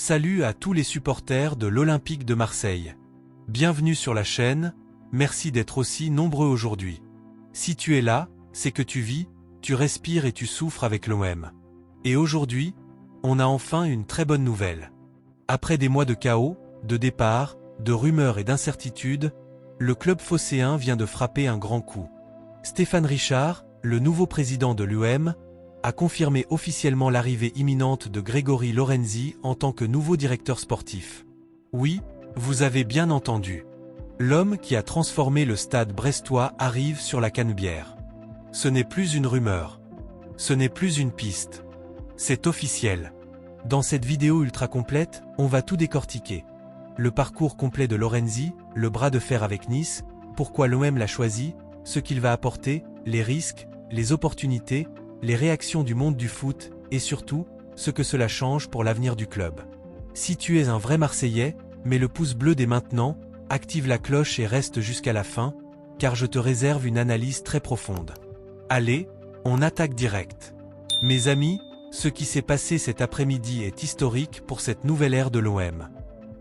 Salut à tous les supporters de l'Olympique de Marseille. Bienvenue sur la chaîne, merci d'être aussi nombreux aujourd'hui. Si tu es là, c'est que tu vis, tu respires et tu souffres avec l'OM. Et aujourd'hui, on a enfin une très bonne nouvelle. Après des mois de chaos, de départs, de rumeurs et d'incertitudes, le club phocéen vient de frapper un grand coup. Stéphane Richard, le nouveau président de l'OM, a confirmé officiellement l'arrivée imminente de Grégory Lorenzi en tant que nouveau directeur sportif. Oui, vous avez bien entendu. L'homme qui a transformé le stade brestois arrive sur la Canebière. Ce n'est plus une rumeur. Ce n'est plus une piste. C'est officiel. Dans cette vidéo ultra complète, on va tout décortiquer. Le parcours complet de Lorenzi, le bras de fer avec Nice, pourquoi l'OM l'a choisi, ce qu'il va apporter, les risques, les opportunités, les réactions du monde du foot et surtout, ce que cela change pour l'avenir du club. Si tu es un vrai Marseillais, mets le pouce bleu dès maintenant, active la cloche et reste jusqu'à la fin, car je te réserve une analyse très profonde. Allez, on attaque direct. Mes amis, ce qui s'est passé cet après-midi est historique pour cette nouvelle ère de l'OM.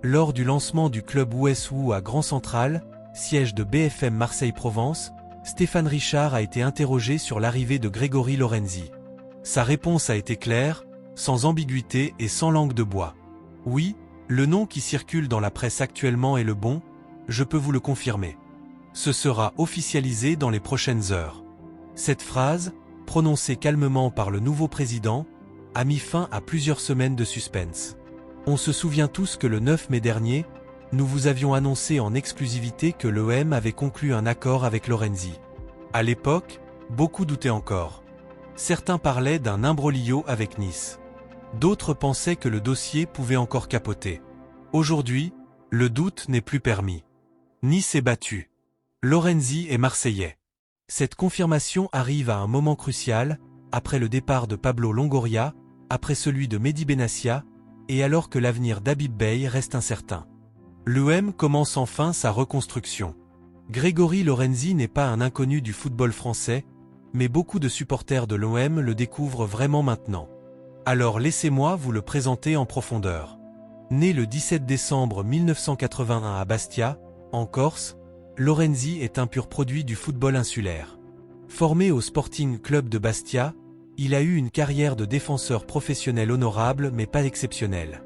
Lors du lancement du club Ouessou à Grand Central, siège de BFM Marseille-Provence, Stéphane Richard a été interrogé sur l'arrivée de Grégory Lorenzi. Sa réponse a été claire, sans ambiguïté et sans langue de bois. Oui, le nom qui circule dans la presse actuellement est le bon, je peux vous le confirmer. Ce sera officialisé dans les prochaines heures. Cette phrase, prononcée calmement par le nouveau président, a mis fin à plusieurs semaines de suspense. On se souvient tous que le 9 mai dernier, nous vous avions annoncé en exclusivité que l'OM avait conclu un accord avec Lorenzi. À l'époque, beaucoup doutaient encore. Certains parlaient d'un imbroglio avec Nice. D'autres pensaient que le dossier pouvait encore capoter. Aujourd'hui, le doute n'est plus permis. Nice est battu. Lorenzi est marseillais. Cette confirmation arrive à un moment crucial, après le départ de Pablo Longoria, après celui de Mehdi Benassia, et alors que l'avenir d'Habib Beye reste incertain. L'OM commence enfin sa reconstruction. Grégory Lorenzi n'est pas un inconnu du football français, mais beaucoup de supporters de l'OM le découvrent vraiment maintenant. Alors laissez-moi vous le présenter en profondeur. Né le 17 décembre 1981 à Bastia, en Corse, Lorenzi est un pur produit du football insulaire. Formé au Sporting Club de Bastia, il a eu une carrière de défenseur professionnel honorable mais pas exceptionnelle.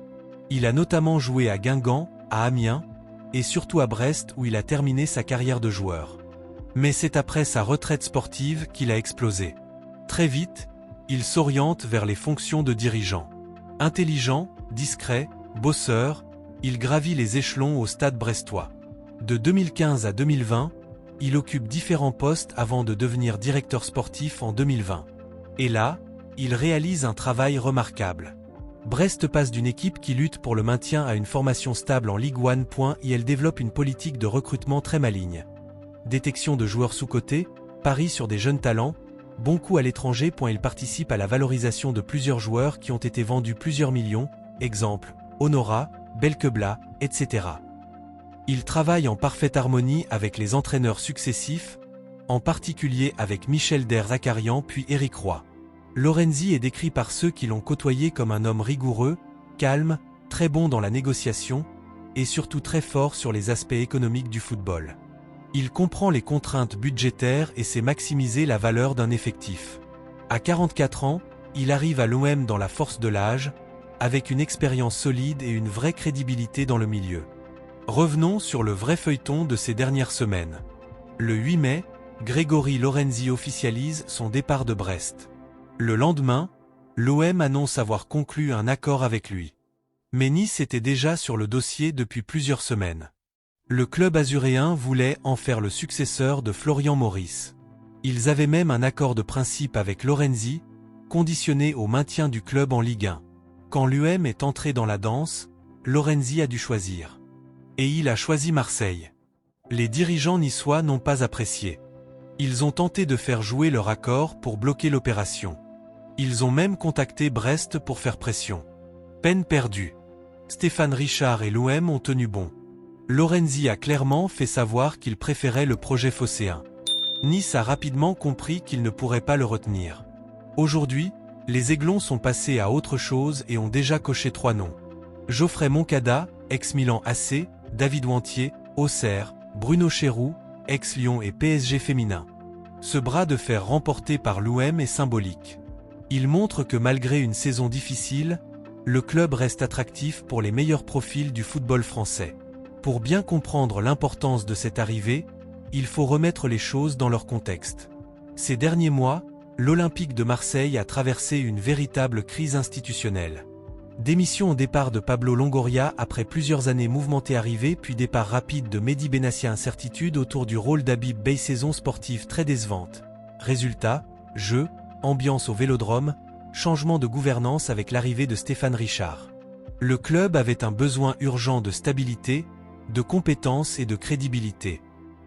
Il a notamment joué à Guingamp, à Amiens, et surtout à Brest où il a terminé sa carrière de joueur. Mais c'est après sa retraite sportive qu'il a explosé. Très vite, il s'oriente vers les fonctions de dirigeant. Intelligent, discret, bosseur, il gravit les échelons au stade brestois. De 2015 à 2020, il occupe différents postes avant de devenir directeur sportif en 2020. Et là, il réalise un travail remarquable. Brest passe d'une équipe qui lutte pour le maintien à une formation stable en Ligue 1. Et elle développe une politique de recrutement très maligne. Détection de joueurs sous-cotés, paris sur des jeunes talents, bon coup à l'étranger. Il participe à la valorisation de plusieurs joueurs qui ont été vendus plusieurs millions, exemple, Honora, Belkebla, etc. Il travaille en parfaite harmonie avec les entraîneurs successifs, en particulier avec Michel Der-Zakarian puis Éric Roy. Lorenzi est décrit par ceux qui l'ont côtoyé comme un homme rigoureux, calme, très bon dans la négociation, et surtout très fort sur les aspects économiques du football. Il comprend les contraintes budgétaires et sait maximiser la valeur d'un effectif. À 44 ans, il arrive à l'OM dans la force de l'âge, avec une expérience solide et une vraie crédibilité dans le milieu. Revenons sur le vrai feuilleton de ces dernières semaines. Le 8 mai, Grégory Lorenzi officialise son départ de Brest. Le lendemain, l'OM annonce avoir conclu un accord avec lui. Mais Nice était déjà sur le dossier depuis plusieurs semaines. Le club azuréen voulait en faire le successeur de Florian Maurice. Ils avaient même un accord de principe avec Lorenzi, conditionné au maintien du club en Ligue 1. Quand l'OM est entré dans la danse, Lorenzi a dû choisir. Et il a choisi Marseille. Les dirigeants niçois n'ont pas apprécié. Ils ont tenté de faire jouer leur accord pour bloquer l'opération. Ils ont même contacté Brest pour faire pression. Peine perdue. Stéphane Richard et l'OM ont tenu bon. Lorenzi a clairement fait savoir qu'il préférait le projet phocéen. Nice a rapidement compris qu'il ne pourrait pas le retenir. Aujourd'hui, les Aiglons sont passés à autre chose et ont déjà coché 3 noms. Geoffrey Moncada, ex-Milan AC, David Wantier, Auxerre, Bruno Chéroux, ex-Lyon et PSG féminin. Ce bras de fer remporté par l'OM est symbolique. Il montre que malgré une saison difficile, le club reste attractif pour les meilleurs profils du football français. Pour bien comprendre l'importance de cette arrivée, il faut remettre les choses dans leur contexte. Ces derniers mois, l'Olympique de Marseille a traversé une véritable crise institutionnelle. Démission au départ de Pablo Longoria après plusieurs années mouvementées arrivées puis départ rapide de Mehdi Benassia, incertitude autour du rôle d'Habib Beye, saison sportive très décevante. Résultat, jeu, ambiance au Vélodrome, changement de gouvernance avec l'arrivée de Stéphane Richard. Le club avait un besoin urgent de stabilité, de compétences et de crédibilité.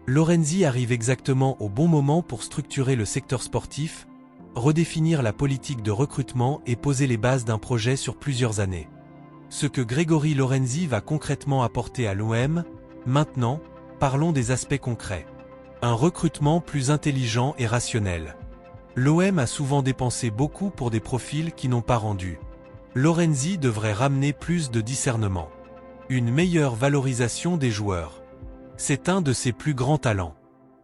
Lorenzi arrive exactement au bon moment pour structurer le secteur sportif, redéfinir la politique de recrutement et poser les bases d'un projet sur plusieurs années. Ce que Grégory Lorenzi va concrètement apporter à l'OM, maintenant, parlons des aspects concrets. Un recrutement plus intelligent et rationnel. L'OM a souvent dépensé beaucoup pour des profils qui n'ont pas rendu. Lorenzi devrait ramener plus de discernement. Une meilleure valorisation des joueurs. C'est un de ses plus grands talents.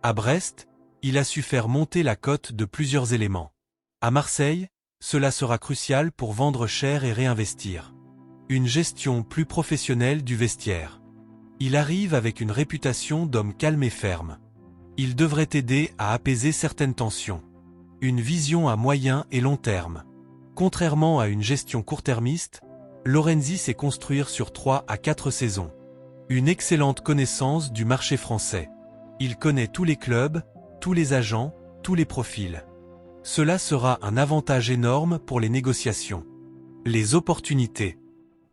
À Brest, il a su faire monter la cote de plusieurs éléments. À Marseille, cela sera crucial pour vendre cher et réinvestir. Une gestion plus professionnelle du vestiaire. Il arrive avec une réputation d'homme calme et ferme. Il devrait aider à apaiser certaines tensions. Une vision à moyen et long terme. Contrairement à une gestion court-termiste, Lorenzi sait construire sur 3 à 4 saisons. Une excellente connaissance du marché français. Il connaît tous les clubs, tous les agents, tous les profils. Cela sera un avantage énorme pour les négociations. Les opportunités.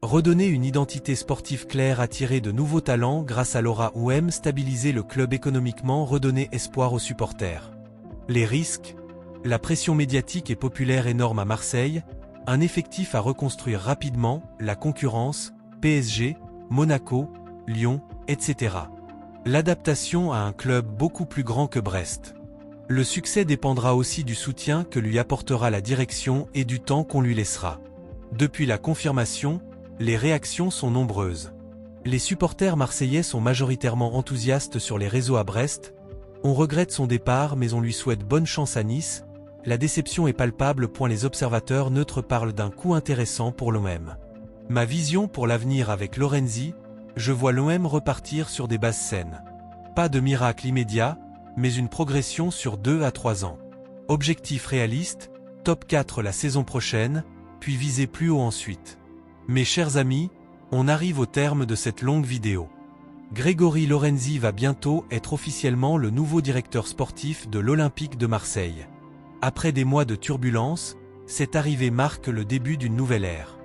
Redonner une identité sportive claire, attirer de nouveaux talents grâce à l'aura OM, stabiliser le club économiquement, redonner espoir aux supporters. Les risques. La pression médiatique et populaire énorme à Marseille, un effectif à reconstruire rapidement, la concurrence, PSG, Monaco, Lyon, etc. L'adaptation à un club beaucoup plus grand que Brest. Le succès dépendra aussi du soutien que lui apportera la direction et du temps qu'on lui laissera. Depuis la confirmation, les réactions sont nombreuses. Les supporters marseillais sont majoritairement enthousiastes sur les réseaux à Brest. On regrette son départ mais on lui souhaite bonne chance à Nice. La déception est palpable. Les observateurs neutres parlent d'un coup intéressant pour l'OM. Ma vision pour l'avenir avec Lorenzi, je vois l'OM repartir sur des bases saines. Pas de miracle immédiat, mais une progression sur 2 à 3 ans. Objectif réaliste, top 4 la saison prochaine, puis viser plus haut ensuite. Mes chers amis, on arrive au terme de cette longue vidéo. Grégory Lorenzi va bientôt être officiellement le nouveau directeur sportif de l'Olympique de Marseille. Après des mois de turbulence, cette arrivée marque le début d'une nouvelle ère.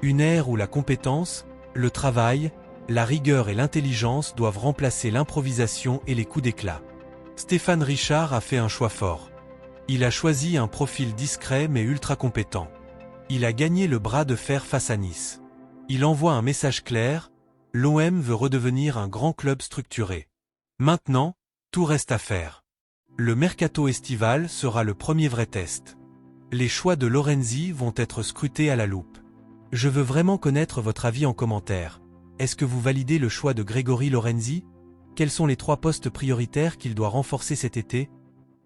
Une ère où la compétence, le travail, la rigueur et l'intelligence doivent remplacer l'improvisation et les coups d'éclat. Stéphane Richard a fait un choix fort. Il a choisi un profil discret mais ultra compétent. Il a gagné le bras de fer face à Nice. Il envoie un message clair, l'OM veut redevenir un grand club structuré. Maintenant, tout reste à faire. Le mercato estival sera le premier vrai test. Les choix de Lorenzi vont être scrutés à la loupe. Je veux vraiment connaître votre avis en commentaire. Est-ce que vous validez le choix de Grégory Lorenzi ? Quels sont les 3 postes prioritaires qu'il doit renforcer cet été?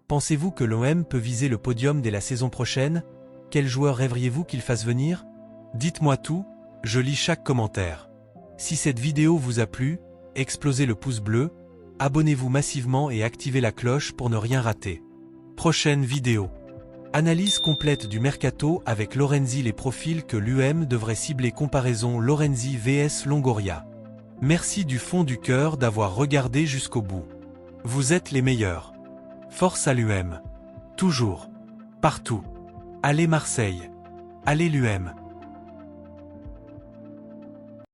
Pensez-vous que l'OM peut viser le podium dès la saison prochaine? Quel joueur rêveriez-vous qu'il fasse venir? Dites-moi tout, je lis chaque commentaire. Si cette vidéo vous a plu, explosez le pouce bleu, abonnez-vous massivement et activez la cloche pour ne rien rater. Prochaine vidéo. Analyse complète du mercato avec Lorenzi, les profils que l'UM devrait cibler, comparaison Lorenzi vs Longoria. Merci du fond du cœur d'avoir regardé jusqu'au bout. Vous êtes les meilleurs. Force à l'UM. Toujours. Partout. Allez Marseille. Allez l'UM.